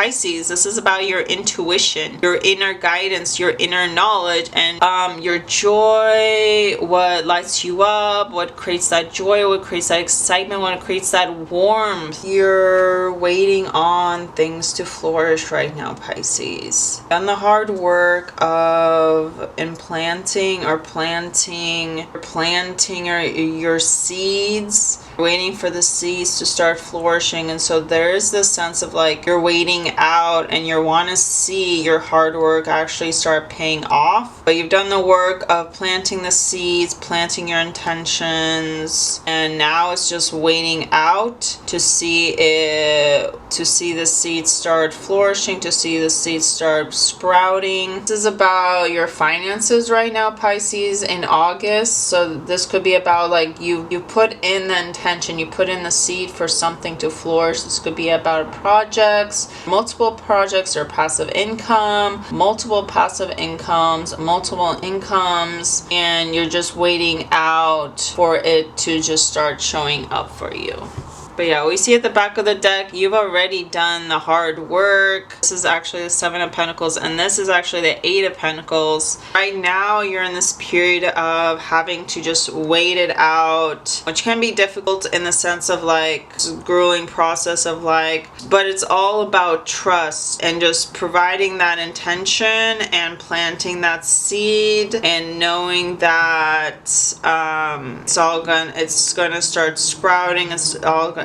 Pisces, this is about your intuition, your inner guidance, your inner knowledge, and your joy, what lights you up, what creates that joy, what creates that excitement, what creates that warmth. You're waiting on things to flourish right now, Pisces. Done the hard work of implanting or planting your seeds, waiting for the seeds to start flourishing. And so there is this sense of like you're waiting out and you want to see your hard work actually start paying off, but you've done the work of planting the seeds, planting your intentions, and now it's just waiting out to see the seeds start flourishing, to see the seeds start sprouting. This is about your finances right now, Pisces, in August. So this could be about like you put in the intention, you put in the seed for something to flourish. This could be about projects, multiple projects or passive income, multiple passive incomes, multiple incomes, and you're just waiting out for it to just start showing up for you. But yeah, we see at the back of the deck, you've already done the hard work. This is actually the Seven of Pentacles, and this is actually the Eight of Pentacles. Right now, you're in this period of having to just wait it out, which can be difficult in the sense of like grueling process of like, but it's all about trust and just providing that intention and planting that seed and knowing that it's gonna start sprouting.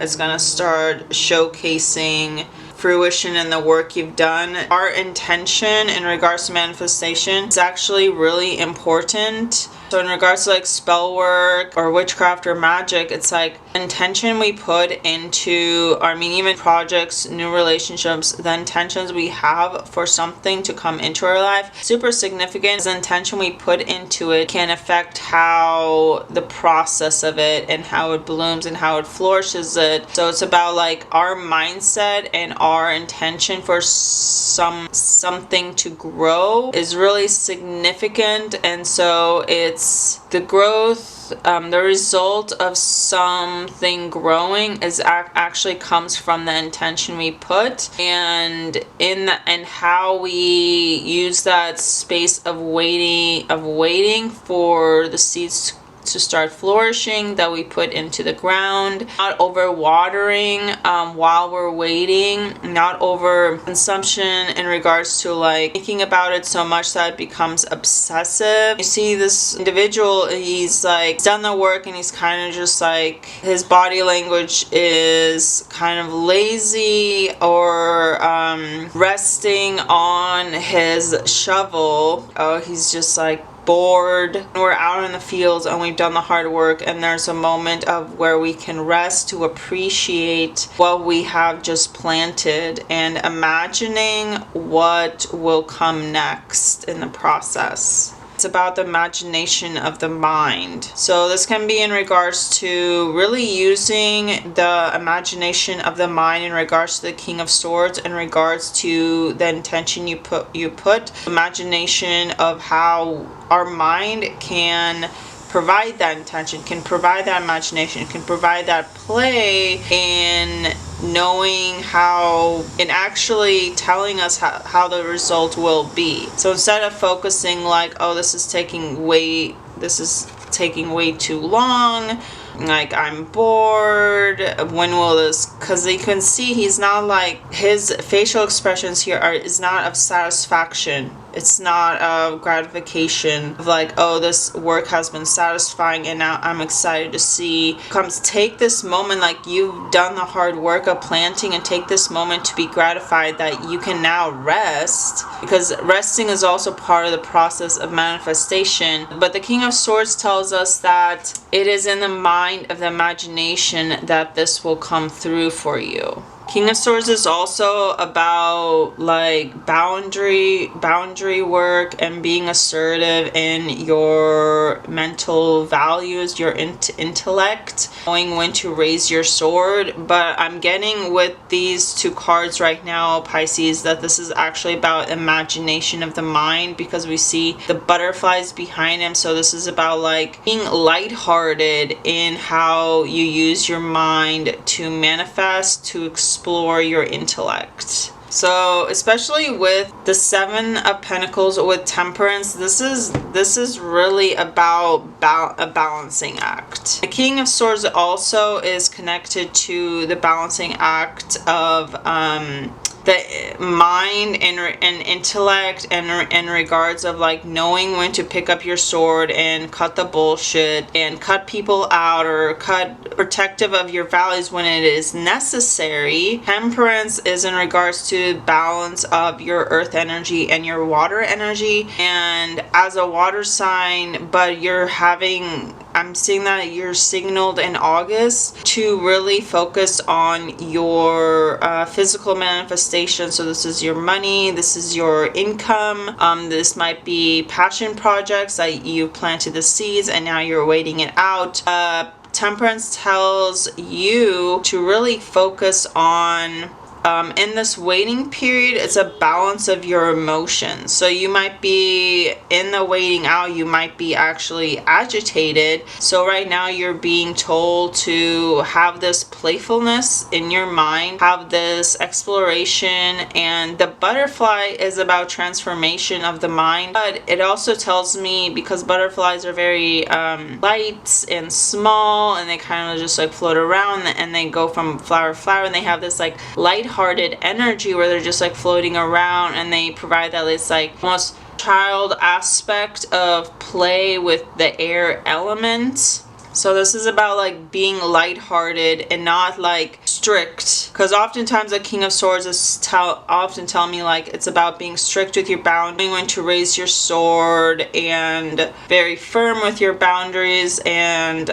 It's gonna start showcasing fruition in the work you've done. Our intention in regards to manifestation is actually really important. So in regards to like spell work or witchcraft or magic, it's like intention we put into, even projects, new relationships, the intentions we have for something to come into our life, super significant. The intention we put into it can affect how the process of it and how it blooms and how it flourishes it. So it's about like our mindset and our intention for something to grow is really significant. And so it's the growth, the result of something growing is actually comes from the intention we put, and how we use that space of waiting for the seeds to start flourishing that we put into the ground, not over watering while we're waiting, not over consumption in regards to like thinking about it so much that it becomes obsessive. You see this individual, he's like done the work and he's kind of just like his body language is kind of lazy or resting on his shovel. Oh, he's just like bored. We're out in the fields and we've done the hard work, and there's a moment of where we can rest to appreciate what we have just planted and imagining what will come next in the process. It's about the imagination of the mind. So this can be in regards to really using the imagination of the mind in regards to the King of Swords, in regards to the intention you put imagination of how our mind can provide that intention, can provide that imagination, can provide that play in knowing how, and actually telling us how the result will be. So instead of focusing like, oh, this is taking way too long, like I'm bored, when will this, because you can see he's not like, his facial expressions here is not of satisfaction. It's not of gratification of like, oh, this work has been satisfying and now I'm excited to see. Take this moment, like you've done the hard work of planting, and take this moment to be gratified that you can now rest, because resting is also part of the process of manifestation. But the King of Swords tells us that it is in the mind of the imagination that this will come through for you. King of Swords is also about like boundary work and being assertive in your mental values, your intellect, knowing when to raise your sword. But I'm getting with these two cards right now, Pisces, that this is actually about imagination of the mind, because we see the butterflies behind him. So this is about like being lighthearted in how you use your mind to manifest, to explore your intellect. So especially with the Seven of Pentacles with Temperance, this is really about a balancing act. The King of Swords also is connected to the balancing act of the mind and intellect, and in regards of like knowing when to pick up your sword and cut the bullshit and cut people out, or cut protective of your values when it is necessary. Temperance is in regards to balance of your earth energy and your water energy. And as a water sign, but I'm seeing that you're signaled in August to really focus on your physical manifestation. So this is your money, this is your income, this might be passion projects that you planted the seeds and now you're waiting it out. Temperance tells you to really focus on in this waiting period, it's a balance of your emotions. So you might be in the waiting out, you might be actually agitated. So right now you're being told to have this playfulness in your mind, have this exploration, and the butterfly is about transformation of the mind. But it also tells me, because butterflies are very light and small, and they kind of just like float around and they go from flower to flower, and they have this like light-hearted energy where they're just like floating around, and they provide that this like almost child aspect of play with the air element. So this is about like being lighthearted and not like strict, because oftentimes the King of Swords is often tell me like it's about being strict with your boundaries, when to raise your sword, and very firm with your boundaries. And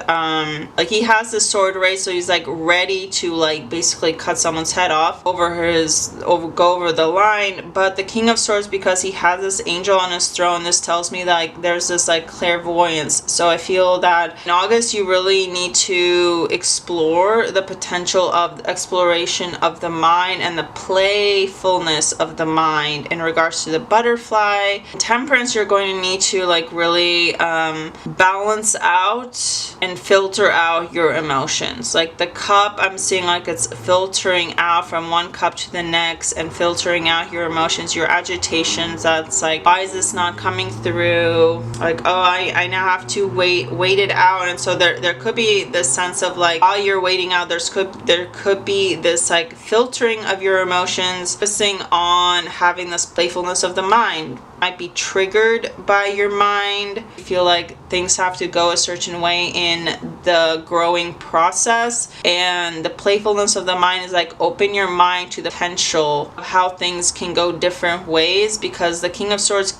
like he has this sword raised, so he's like ready to like basically cut someone's head off go over the line. But the King of Swords, because he has this angel on his throne, this tells me that like there's this like clairvoyance. So I feel that in August you really need to explore the potential of exploration of the mind and the playfulness of the mind in regards to the butterfly. Temperance, you're going to need to like really balance out and filter out your emotions. Like the cup, I'm seeing like it's filtering out from one cup to the next and filtering out your emotions, your agitations. That's like, why is this not coming through? Like, oh, I now have to wait it out. And so there could be this sense of like, while you're waiting out, there could be this like filtering of your emotions, focusing on having this playfulness of the mind. Might be triggered by your mind. You feel like things have to go a certain way in the growing process, and the playfulness of the mind is like open your mind to the potential of how things can go different ways, because the King of Swords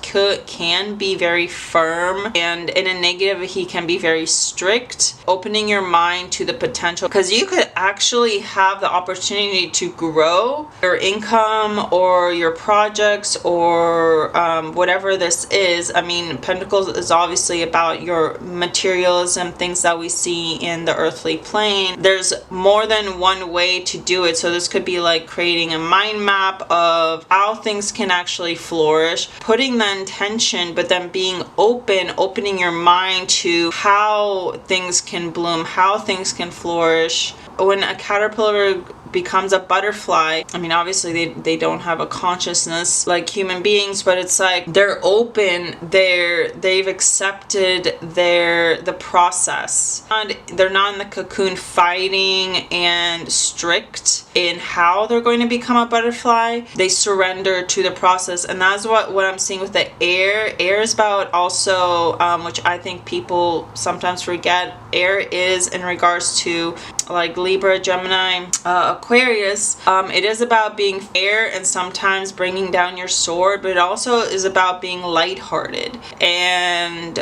can be very firm, and in a negative he can be very strict. Opening your mind to the potential, because you could actually have the opportunity to grow your income or your projects or whatever this is. I mean, Pentacles is obviously about your materialism, things that we see in the earthly plane. There's more than one way to do it. So this could be like creating a mind map of how things can actually flourish, putting the intention, but then being opening your mind to how things can bloom, how things can flourish. When a caterpillar becomes a butterfly, I mean, obviously they don't have a consciousness like human beings, but it's like they're open, they've accepted the process, and they're not in the cocoon fighting and strict in how they're going to become a butterfly. They surrender to the process. And that's what I'm seeing with the air. Air is about also, which I think people sometimes forget, air is in regards to like Libra, Gemini, Aquarius. It is about being fair and sometimes bringing down your sword, but it also is about being lighthearted. And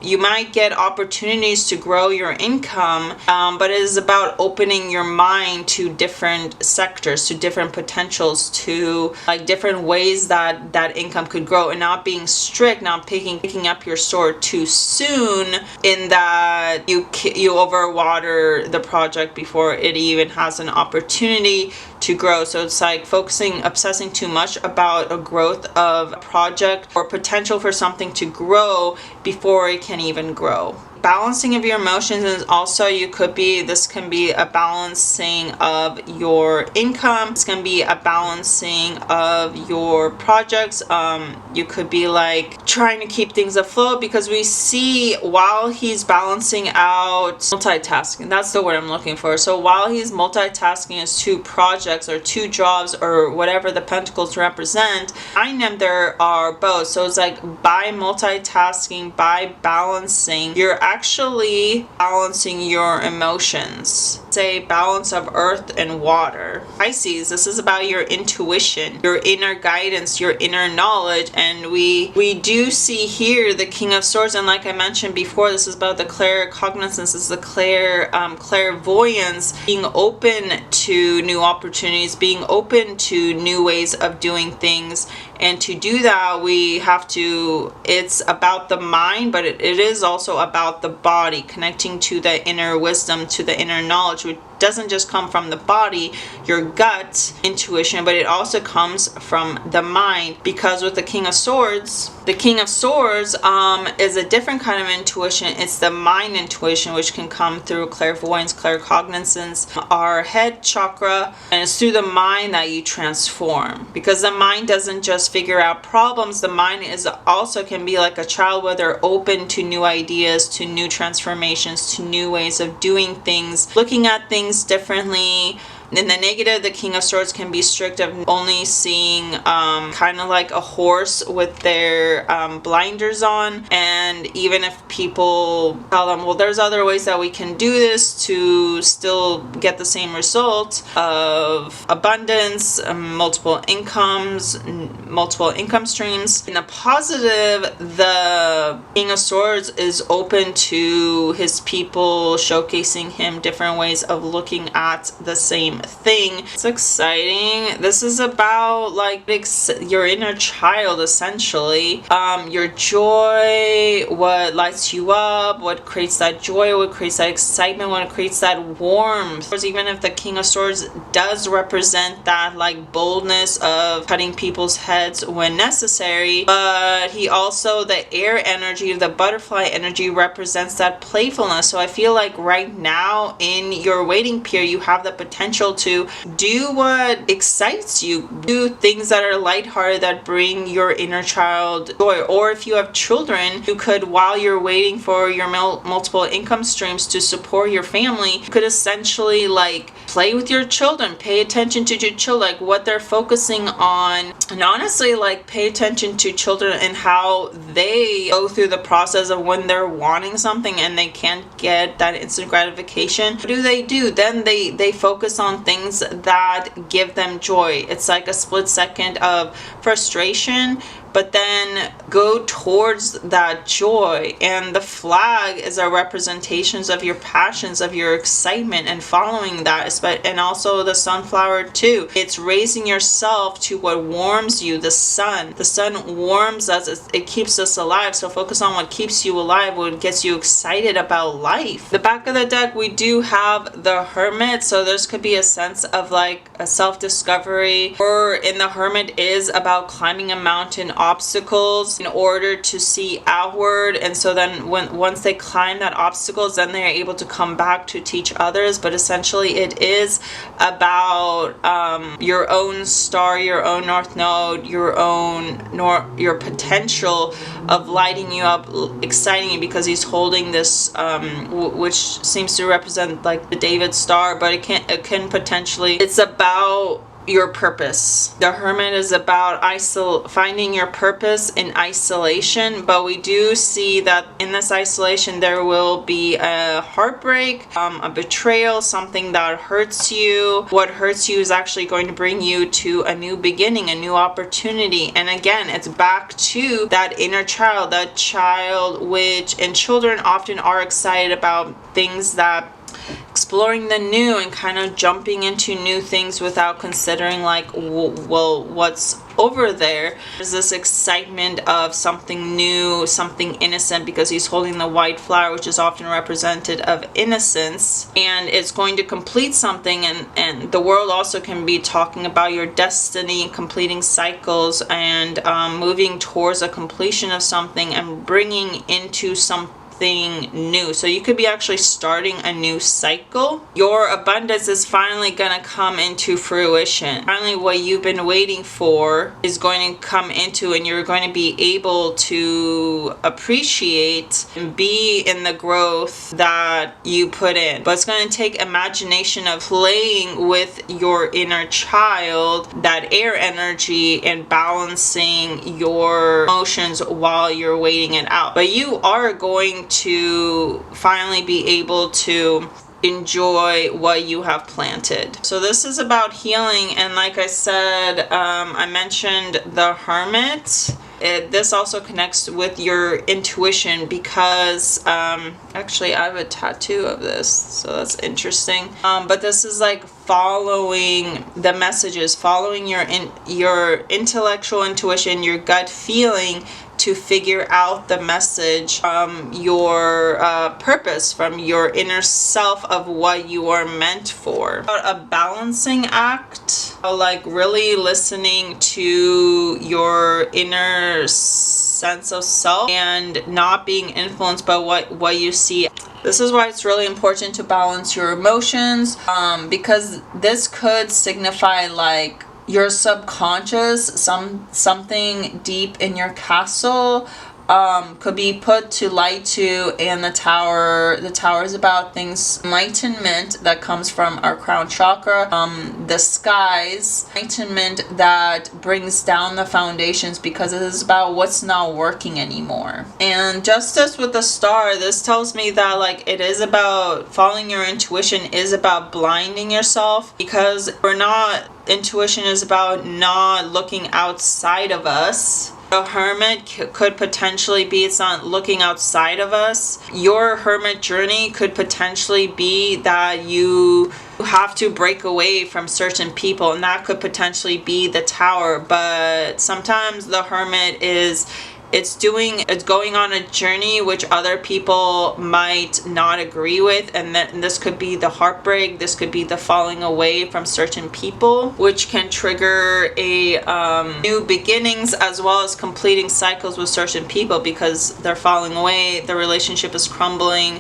you might get opportunities to grow your income, but it is about opening your mind to different sectors, to different potentials, to like different ways that income could grow, and not being strict, not picking up your sword too soon, in that you overwater the project before it even has an opportunity to grow. So it's like obsessing too much about a growth of a project or potential for something to grow before it can even grow. balancing of your emotions, and also this can be a balancing of your income. It's going to be a balancing of your projects. You could be like trying to keep things afloat, because we see while he's balancing out multitasking, that's the word I'm looking for. So while he's multitasking his two projects or two jobs or whatever the pentacles represent, behind him there are both. So it's like by multitasking, by balancing, you're actually balancing your emotions. Say balance of earth and water. Pisces, this is about your intuition, your inner guidance, your inner knowledge. And we do see here the King of Swords, and like I mentioned before, this is about the claircognizance, this is the clairvoyance, being open to new opportunities, being open to new ways of doing things. And to do that, it's about the mind, but it is also about the body, connecting to the inner wisdom, to the inner knowledge, which doesn't just come from the body, your gut intuition, but it also comes from the mind. Because with the King of Swords is a different kind of intuition. It's the mind intuition, which can come through clairvoyance, claircognizance, our head chakra, and it's through the mind that you transform. Because the mind doesn't just figure out problems, the mind is also can be like a child, where they're open to new ideas, to new transformations, to new ways of doing things, looking at things differently. In the negative, the King of Swords can be strict of only seeing kind of like a horse with their blinders on. And even if people tell them, well, there's other ways that we can do this to still get the same result of abundance, multiple income streams. In the positive, the King of Swords is open to his people, showcasing him different ways of looking at the same thing. It's exciting. This is about like your inner child, essentially. Your joy, what lights you up, what creates that joy, what creates that excitement, what creates that warmth. Even if the King of Swords does represent that like boldness of cutting people's heads when necessary, but he also, the air energy, the butterfly energy, represents that playfulness. So I feel like right now in your waiting period, you have the potential to do what excites you, do things that are lighthearted, that bring your inner child joy. Or if you have children, you could, while you're waiting for your multiple income streams to support your family, you could essentially like play with your children, pay attention to your children, like what they're focusing on, and honestly like pay attention to children and how they go through the process of when they're wanting something and they can't get that instant gratification. What do? Then they focus on things that give them joy. It's like a split second of frustration, but then go towards that joy. And the flag is a representation of your passions, of your excitement, and following that. And also the sunflower too. It's raising yourself to what warms you. The sun warms us. It keeps us alive. So focus on what keeps you alive, what gets you excited about life. The back of the deck, we do have the Hermit. So this could be a sense of like a self-discovery, or in the Hermit is about climbing a mountain, obstacles in order to see outward. And so then once they climb that obstacles, then they're able to come back to teach others. But essentially it is about your own star, your own north node, your potential of lighting you up, exciting you, because he's holding this which seems to represent like the David star, but it can potentially, it's about your purpose. The Hermit is about finding your purpose in isolation, but we do see that in this isolation there will be a heartbreak, a betrayal, something that hurts you. What hurts you is actually going to bring you to a new beginning, a new opportunity. And again, it's back to that inner child, and children often are excited about things that exploring the new and kind of jumping into new things without considering like, well, what's over there. There's this excitement of something new, something innocent, because he's holding the white flower, which is often representative of innocence, and it's going to complete something. And the world also can be talking about your destiny, completing cycles, and moving towards a completion of something and bringing into something new. So you could be actually starting a new cycle. Your abundance is finally going to come into fruition. Finally, what you've been waiting for is going to come into, and you're going to be able to appreciate and be in the growth that you put in. But it's going to take imagination of playing with your inner child, that air energy, and balancing your emotions while you're waiting it out. But you are going to finally be able to enjoy what you have planted. So this is about healing, and like I said, I mentioned the Hermit. This also connects with your intuition because actually I have a tattoo of this, so that's interesting. But this is like following the messages, following your intellectual intuition, your gut feeling, to figure out the message from your purpose, from your inner self of what you are meant for. A balancing act, like really listening to your inner sense of self and not being influenced by what you see. This is why it's really important to balance your emotions, because this could signify like your subconscious, something deep in your castle could be put to light to. And the tower is about things, enlightenment that comes from our crown chakra, the skies, enlightenment that brings down the foundations, because it is about what's not working anymore. And justice with the star, this tells me that like it is about following your intuition, is about blinding yourself, because intuition is about not looking outside of us. The Hermit could potentially be, it's not looking outside of us. Your Hermit journey could potentially be that you have to break away from certain people, and that could potentially be the Tower. But sometimes the Hermit is it's going on a journey which other people might not agree with, and this could be the heartbreak, this could be the falling away from certain people, which can trigger a new beginnings, as well as completing cycles with certain people because they're falling away, the relationship is crumbling,